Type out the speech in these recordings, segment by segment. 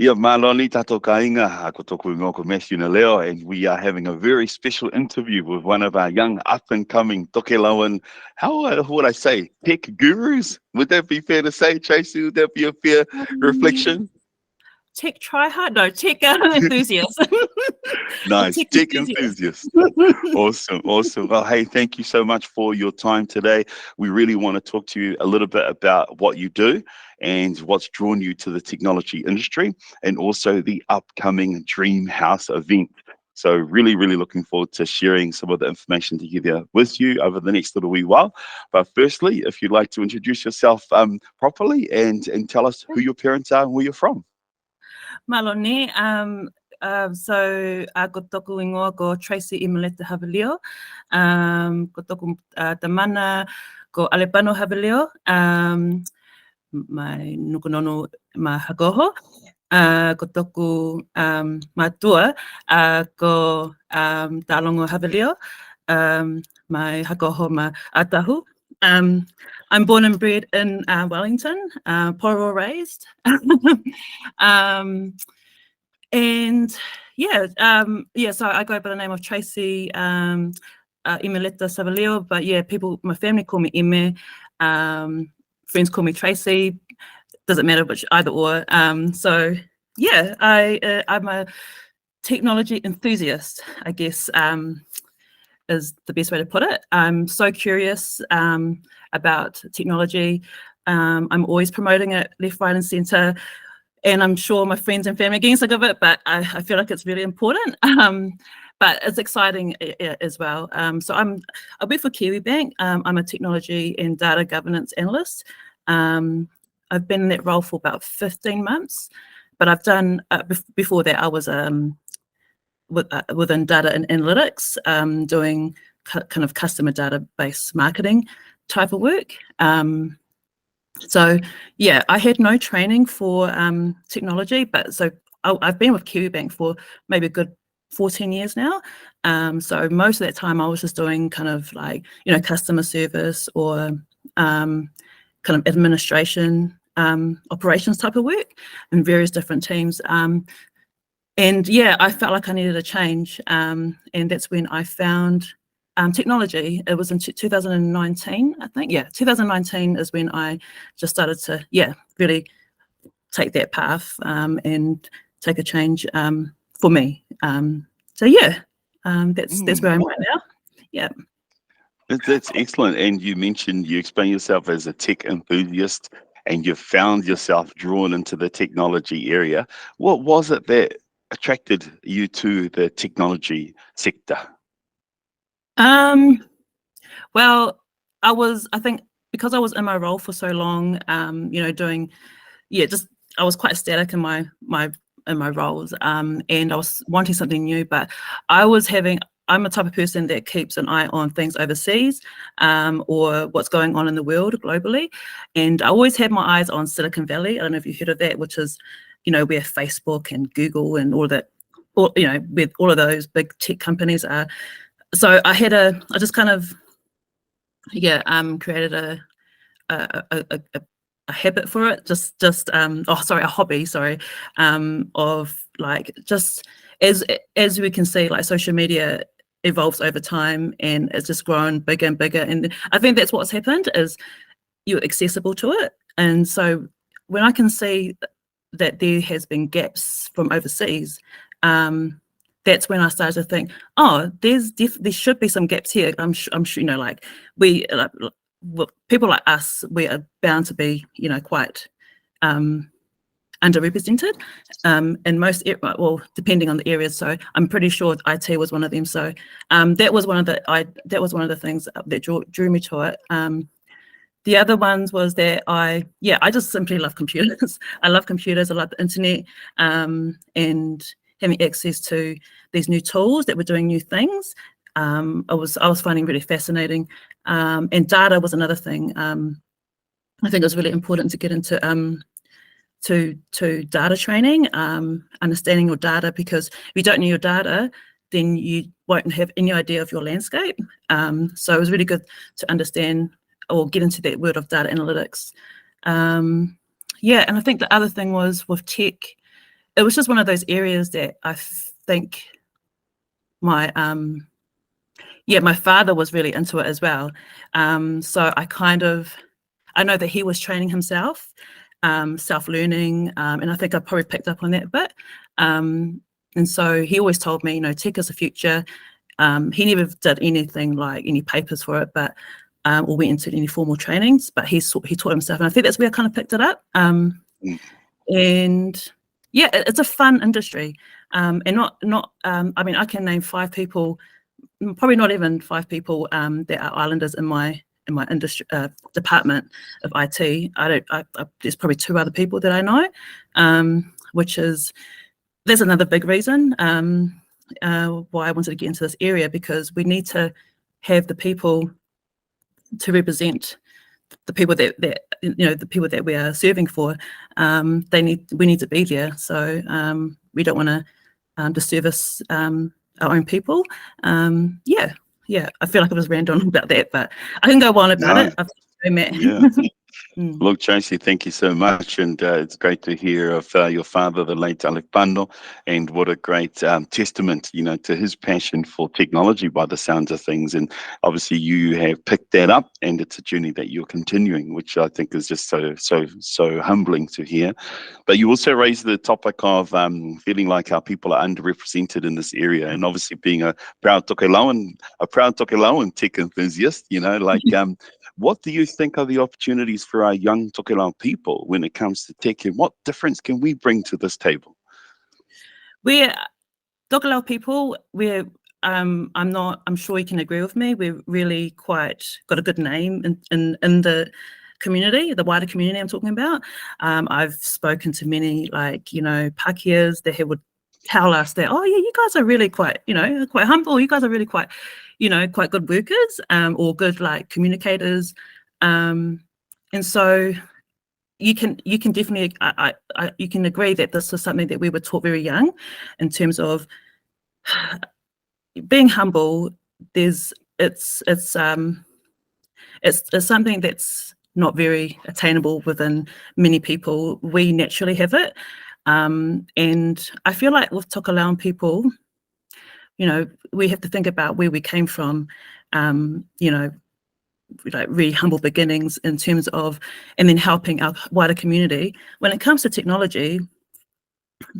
Ia maloni tatou kainga ko toku ingo ko Matthew na leo, and we are having a very special interview with one of our young up and coming Tokelauan, how would I say, tech gurus? Would that be fair to say, Tracey? Would that be a fair Um, reflection? tech tryhard? No, tech enthusiast. Or Nice, tech tech enthusiast. enthusiast. Awesome, awesome. Well, hey, thank you so much for your time today. We really want to talk to you a little bit about what you do and what's drawn you to the technology industry, and also the upcoming Dream House event. So really, really looking forward to sharing some of the information together with you over the next little wee while. But firstly, if you'd like to introduce yourself properly and tell us who your parents are and where you're from. Maloni. So ko toku ingoa ko Tracey Savelio. Ko toku tamana ko Alepano Savelio. Mai nukunono ma hagoho. Ko toku matua ko Talongo Savelio. My hagoho ma atahu. I'm born and bred in Wellington, Poro raised. And so I go by the name of Tracey Imeleta Savelio, but yeah, my family call me Ime, friends call me Tracey, doesn't matter which, either or. So yeah, I'm a technology enthusiast, I guess, is the best way to put it. I'm so curious about technology. I'm always promoting it left, right, and centre. And I'm sure my friends and family are getting sick of it, but I feel like it's really important. But it's exciting as well. So I work for KiwiBank. I'm a technology and data governance analyst. I've been in that role for about 15 months, but I've done, before that, I was within data and analytics, doing kind of customer database marketing type of work. So yeah, I had no training for technology, but so I've been with KiwiBank for maybe a good 14 years now. So most of that time I was just doing kind of like, customer service or kind of administration, operations type of work in various different teams. And yeah, I felt like I needed a change. And that's when I found technology. It was in 2019, I think. Yeah, 2019 is when I just started to, really take that path and take a change for me. So yeah, that's where I'm right now. Yeah. That's excellent. And you mentioned you explain yourself as a tech enthusiast and you found yourself drawn into the technology area. What was it that attracted you to the technology sector? Well, I think because I was in my role for so long, doing, I was quite static in my roles, and I was wanting something new, but I'm a type of person that keeps an eye on things overseas, or what's going on in the world globally. And I always had my eyes on Silicon Valley. I don't know if you've heard of that, which is, where Facebook and Google and all that, where all of those big tech companies are. So I just kind of, created a habit for it, a hobby, of like, just as we can see, like social media evolves over time and it's just grown bigger and bigger. And I think that's what's happened, is you're accessible to it. And so when I can see that there has been gaps from overseas, that's when I started to think, oh, there should be some gaps here. I'm sure, like people like us, we are bound to be, quite underrepresented in most, depending on the areas. So I'm pretty sure IT was one of them. So that was one of the things that drew me to it. The other ones was that I just simply love computers. I love computers. I love the internet, and having access to these new tools that were doing new things. I was finding really fascinating. And data was another thing. I think it was really important to get into to data training, understanding your data, because if you don't know your data, then you won't have any idea of your landscape. So it was really good to understand or get into that world of data analytics. And I think the other thing was with tech, it was just one of those areas that I think my my father was really into it as well. So I know that he was training himself, self-learning, and I think I probably picked up on that a bit. And so he always told me, tech is the future. He never did anything like any papers for it, but or went into any formal trainings, but he taught himself, and I think that's where I kind of picked it up. And yeah, it's a fun industry, and not. I mean, I can name 5 people, probably not even 5 people that are islanders in my industry department of IT. There's probably 2 other people that I know, there's another big reason why I wanted to get into this area, because we need to have the people to represent the people that the people that we are serving for. We need to be there. So we don't want to disservice our own people. Yeah. I feel like I was ranting on about that, but I can go on about it. I've met. Yeah. Look, Tracey, thank you so much, and it's great to hear of your father, the late Alec Pando, and what a great testament, to his passion for technology by the sounds of things. And obviously, you have picked that up, and it's a journey that you're continuing, which I think is just so humbling to hear. But you also raised the topic of feeling like our people are underrepresented in this area, and obviously being a proud Tokelauan tech enthusiast, what do you think are the opportunities for our young Tokelau people when it comes to tech, and what difference can we bring to this table? We're Tokelau people. I'm sure you can agree with me. We're really got a good name in the community, the wider community I'm talking about. I've spoken to many Pakeas that would tell us that, oh yeah, you guys are really quite humble. You guys are really quite good workers, or good communicators, and so you can definitely you can agree that this is something that we were taught very young, in terms of being humble. It's something that's not very attainable within many people. We naturally have it, and I feel like with Tokelauan people, we have to think about where we came from, really humble beginnings in terms of, and then helping our wider community. When it comes to technology,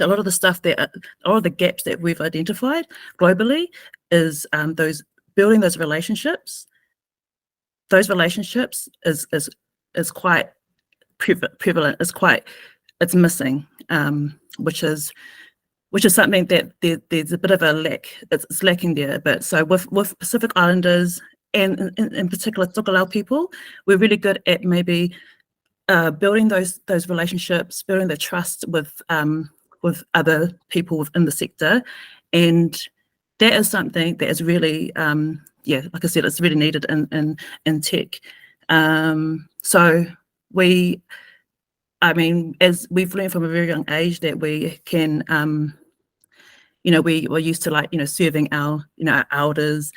a lot of the gaps that we've identified globally is building those relationships. Those relationships is quite prevalent. It's missing, which is something that there's a bit of a lack. It's lacking there a bit. So with Pacific Islanders, and in particular Tokelau people, we're really good at maybe building those relationships, building the trust with other people within the sector, and that is something that is really like I said, it's really needed in tech. So as we've learned from a very young age, that we can we were used to serving our our elders,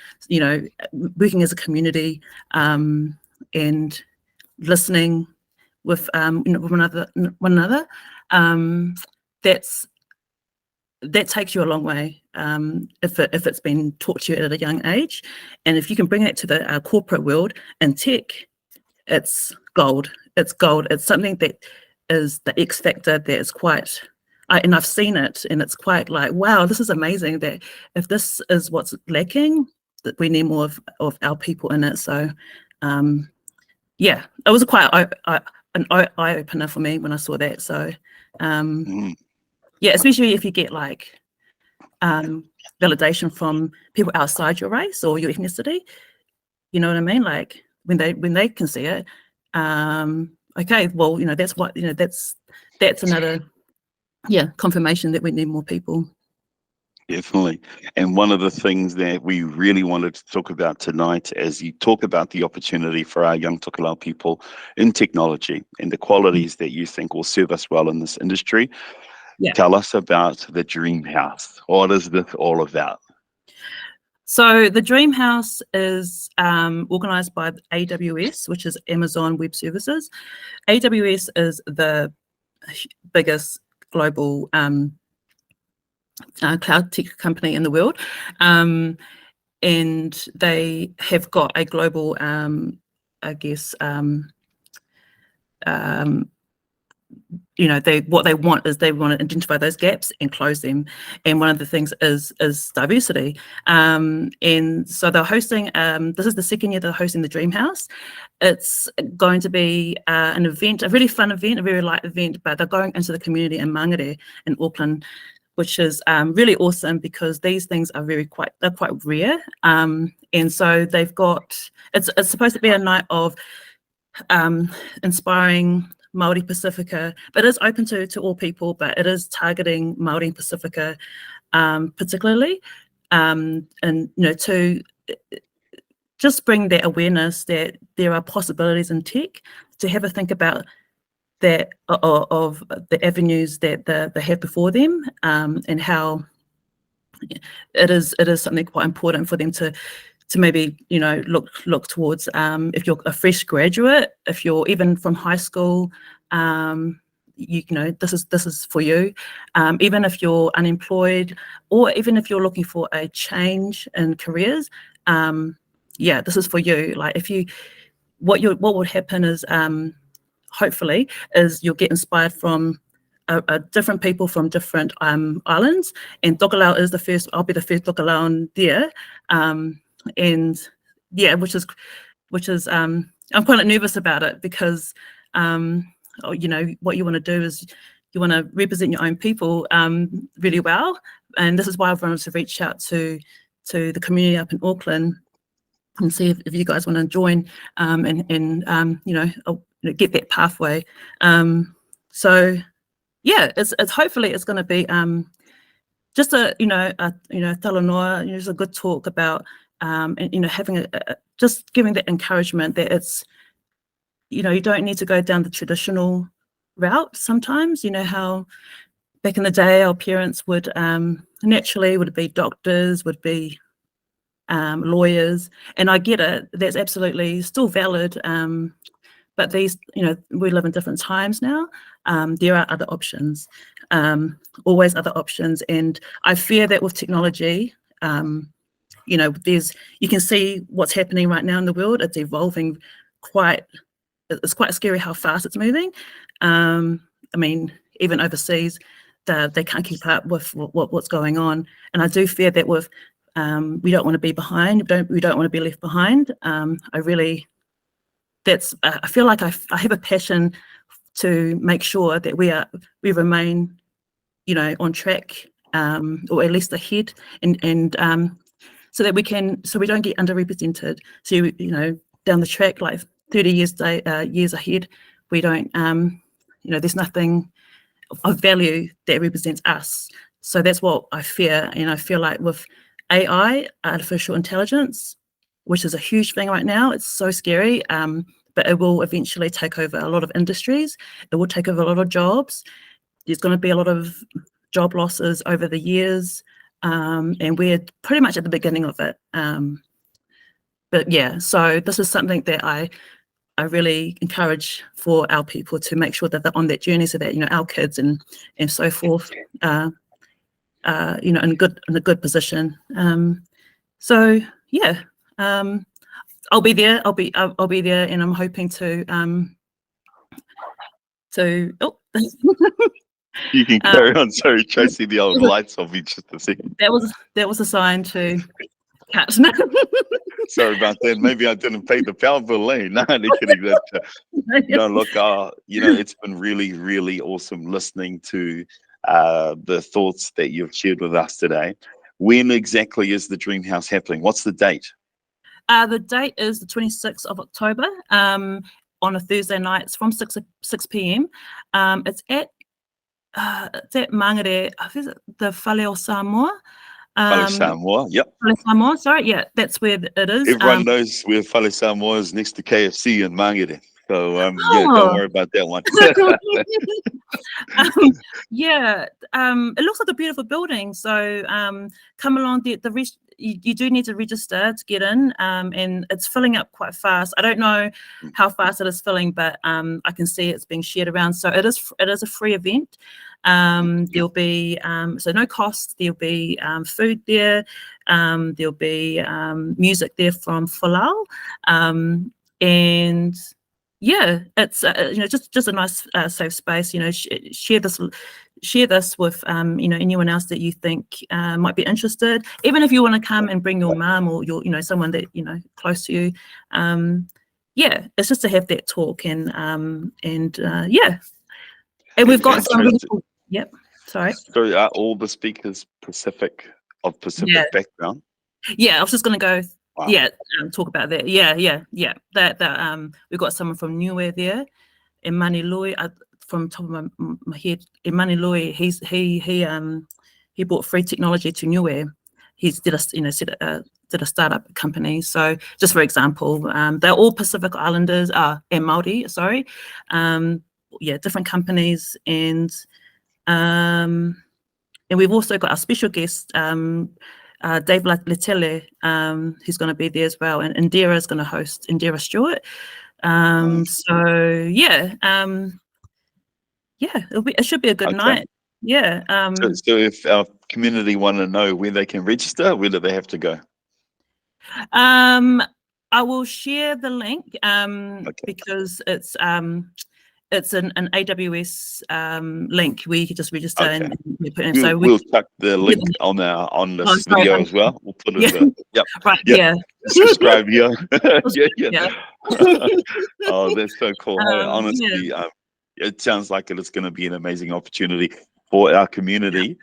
working as a community, and listening with one another. That takes you a long way, if it's been taught to you at a young age, and if you can bring it to the corporate world and tech, it's gold. It's gold. It's something that is the X factor that is quite. And I've seen it, and it's quite like, wow, this is amazing. That if this is what's lacking, that we need more of our people in it. So, it was quite an eye opener for me when I saw that. So, especially if you get validation from people outside your race or your ethnicity. You know what I mean? Like when they can see it, okay, well, that's what that's another. Confirmation that we need more people. Definitely. And one of the things that we really wanted to talk about tonight, as you talk about the opportunity for our young Tokelau people in technology and the qualities that you think will serve us well in this industry, tell us about the Dream House. What is this all about? So the Dream House is organised by AWS, which is Amazon Web Services. AWS is the biggest global cloud tech company in the world. And they have got a global, I guess, what they want is they want to identify those gaps and close them. And one of the things is diversity. And so they're hosting, this is the second year they're hosting the Dream House. It's going to be an event, a really fun event, a very light event, but they're going into the community in Mangere in Auckland, which is really awesome because these things are they're quite rare. And so they've got, it's supposed to be a night of inspiring Māori Pacifica, but it is open to all people, but it is targeting Māori and Pacifica particularly, and to just bring that awareness that there are possibilities in tech, to have a think about that of the avenues that they have before them, and how it is something quite important for them to maybe look towards, if you're a fresh graduate, if you're even from high school, this is for you. Even if you're unemployed, or even if you're looking for a change in careers, this is for you. Like what would happen is, hopefully, is you'll get inspired from different people from different islands, and Tokelau is the first. I'll be the first Tokelauan there. And yeah, which is I'm quite nervous about it because what you want to do is you want to represent your own people really well, and this is why I've wanted to reach out to the community up in Auckland and see if you guys want to join, and get that pathway. So yeah, it's hopefully it's going to be just a talanoa, just a good talk about having just giving that encouragement that it's, you don't need to go down the traditional route sometimes. How back in the day our parents would naturally would be doctors, would be lawyers, and I get it, that's absolutely still valid, but these, we live in different times now. There are other options, always other options, and I fear that with technology, you can see what's happening right now in the world. It's evolving it's quite scary how fast it's moving. I mean, even overseas, they can't keep up with what's going on. And I do fear that we don't want to be behind. We don't want to be left behind. I feel like I have a passion to make sure that we remain, on track, or at least ahead, and so that we don't get underrepresented. So down the track, like 30 years ahead, we don't there's nothing of value that represents us. So that's what I fear, and I feel like with AI, artificial intelligence, which is a huge thing right now, it's so scary, but it will eventually take over a lot of industries. It will take over a lot of jobs. There's going to be a lot of job losses over the years, and we're pretty much at the beginning of it. But yeah, so this is something that I really encourage for our people to make sure that they're on that journey, so that our kids and so forth, in a good position. So yeah, I'll be there. I'll be there, and I'm hoping to. Oh. You can carry on. Sorry, Tracey, the old lights off me just a second. That was a sign to cut. Sorry about that. Maybe I didn't pay the power bill, eh? No, they're kidding. No, look, it's been really, really awesome listening to the thoughts that you've shared with us today. When exactly is the Dream House happening? What's the date? The date is the 26th of October, on a Thursday night. It's from 6 p.m. It's at Mangere, is it the Whale Samoa? Whale Samoa, yep. Whale Samoa, sorry, yeah, that's where it is. Everyone knows where Whale Samoa is, next to KFC in Mangere. So yeah, don't worry about that one. It looks like a beautiful building. So come along. You do need to register to get in, and it's filling up quite fast. I don't know how fast it is filling, but I can see it's being shared around. So it is a free event. There'll be so no cost. There'll be food there. There'll be music there from Folau, and yeah, it's just a nice safe space. Share this with anyone else that you think might be interested. Even if you want to come and bring your mum or your someone that close to you. Yeah, it's just to have that talk and yeah, and we've got some. Yep. Sorry. So are all the speakers Pacific background? Yeah, I was just going to go. Wow. Yeah, talk about that. Yeah. That we've got someone from Niue there, Emanilui. From top of my head, Emanilui. He brought free technology to Niue. He's did a startup company. So just for example, they're all Pacific Islanders and Māori. Sorry, yeah, different companies, and we've also got our special guest. Dave Letele, who's going to be there as well, and Indira is going to host, Indira Stewart. So yeah, it should be a good night. Yeah. So if our community want to know where they can register, where do they have to go? I will share the link because it's an AWS link where you can just register and put in. So we'll chuck the link on this video as well. We'll put it in the right, yeah. Subscribe here. yeah. Oh, that's so cool. Honestly, it sounds like it's going to be an amazing opportunity for our community.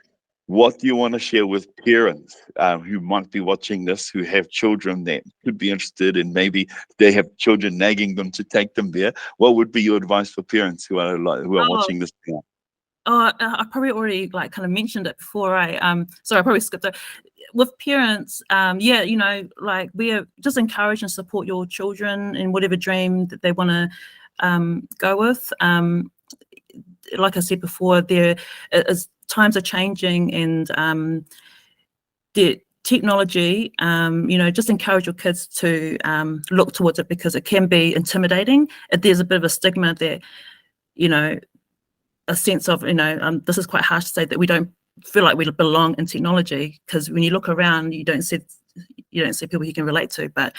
What do you want to share with parents who might be watching this, who have children that could be interested, and maybe they have children nagging them to take them there? What would be your advice for parents who are watching this now? I probably already kind of mentioned it before. Sorry, I probably skipped it. With parents, yeah, we are just encourage and support your children in whatever dream that they want to go with. Like I said before, as times are changing and the technology, just encourage your kids to look towards it, because it can be intimidating. There's a bit of a stigma there, a sense of, this is quite harsh to say, that we don't feel like we belong in technology, because when you look around, you don't see people you can relate to. But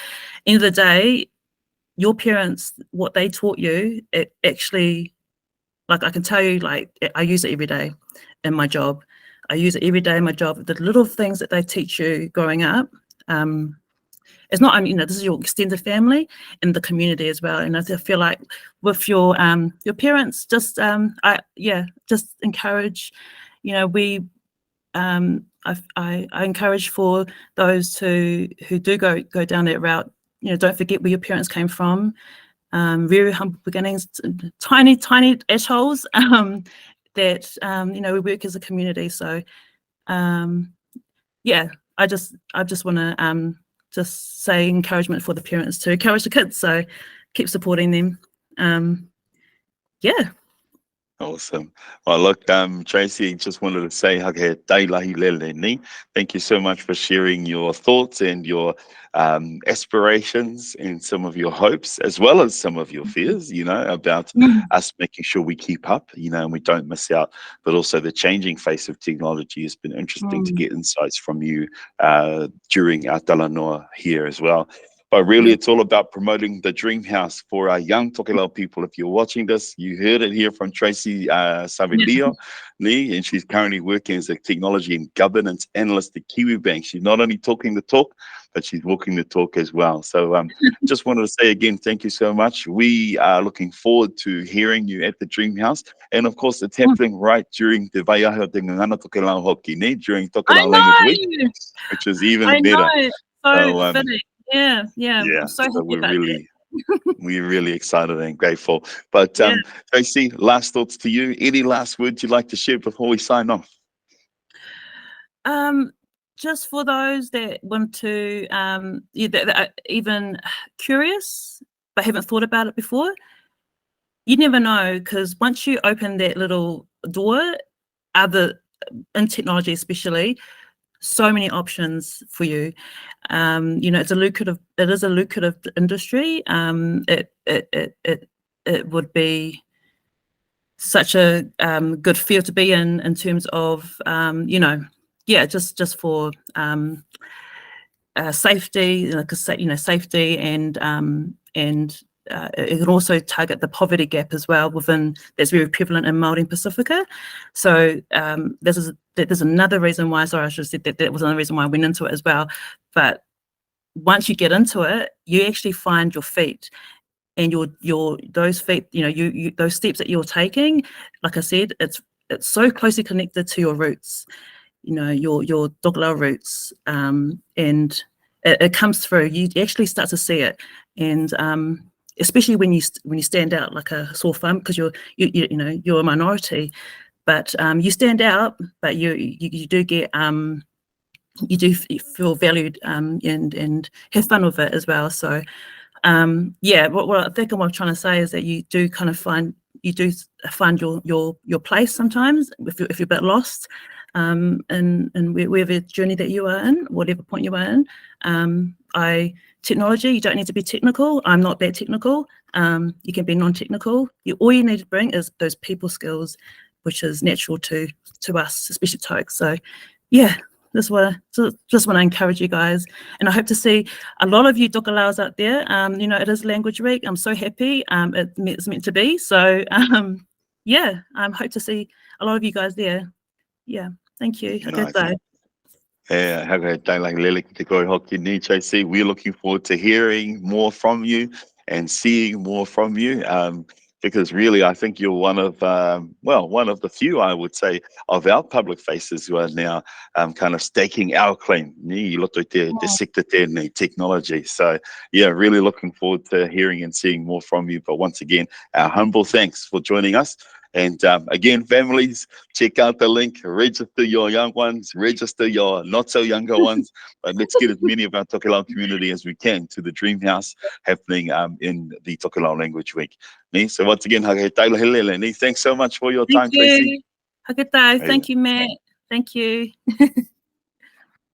end of the day, your parents, what they taught you, it actually, I can tell you, I use it every day in my job. I use it every day in my job. The little things that they teach you growing up, it's not, this is your extended family and the community as well. And I feel like with your parents, just just encourage. I encourage for those who do go down that route. Don't forget where your parents came from. Very humble beginnings, tiny ashholes that we work as a community. So yeah, I just want to just say encouragement for the parents to encourage the kids. So keep supporting them. Yeah. Awesome. Well, look, Tracey, just wanted to say, thank you so much for sharing your thoughts and your aspirations and some of your hopes, as well as some of your fears, about us making sure we keep up, and we don't miss out. But also the changing face of technology has been interesting to get insights from you during our Talanoa here as well. But really, it's all about promoting the dream house for our young Tokelau people. If you're watching this, you heard it here from Tracey Savelio, and she's currently working as a technology and governance analyst at Kiwi Bank. She's not only talking the talk, but she's walking the talk as well. So just wanted to say again, thank you so much. We are looking forward to hearing you at the Dream House. And of course, it's happening right during the Vaiaho Te Ngangana Tokelau Hoki, during Tokelau Language Week, which is even better. So fitting. Yeah. I'm so we're really excited and grateful. But Tracey, last thoughts to you. Any last words you'd like to share before we sign off? Just for those that want to, that are even curious but haven't thought about it before, you never know, because once you open that little door, in technology especially, so many options for you. It is a lucrative industry. It would be such a good field to be in terms of you know, yeah, just for safety, safety, and it can also target the poverty gap as well within that's very prevalent in Māori and Pacifica. So there's another reason why. Sorry, I should have said that was another reason why I went into it as well. But once you get into it, you actually find your feet. And those feet, you those steps that you're taking, like I said, it's so closely connected to your roots, your Tokelau roots, and it comes through. You actually start to see it, and especially when you stand out like a sore thumb, because you're a minority, but you stand out, but you do get you do feel valued, and have fun with it as well. So. Yeah, what I think what I'm trying to say is that you do kind of find your place sometimes if you're a bit lost, and whatever journey that you are in, whatever point you are in. Technology, you don't need to be technical. I'm not that technical. You can be non-technical. All you need to bring is those people skills, which is natural to us, especially Toke. So, yeah. Just want to encourage you guys, and I hope to see a lot of you Tokelau's out there. It is Language Week. I'm so happy. It's meant to be. So yeah, I hope to see a lot of you guys there. Yeah, thank you. Nice. Tracey. We're looking forward to hearing more from you and seeing more from you. Because really, I think you're one of the few, I would say, of our public faces who are now kind of staking our claim. The sector technology. So yeah, really looking forward to hearing and seeing more from you. But once again, our humble thanks for joining us. And again, families, check out the link, register your young ones, register your not so younger ones, but let's get as many of our Tokelau community as we can to the Dream House happening in the Tokelau Language Week. So once again, thanks so much for your time, Tracey. Thank you, Matt. Thank you.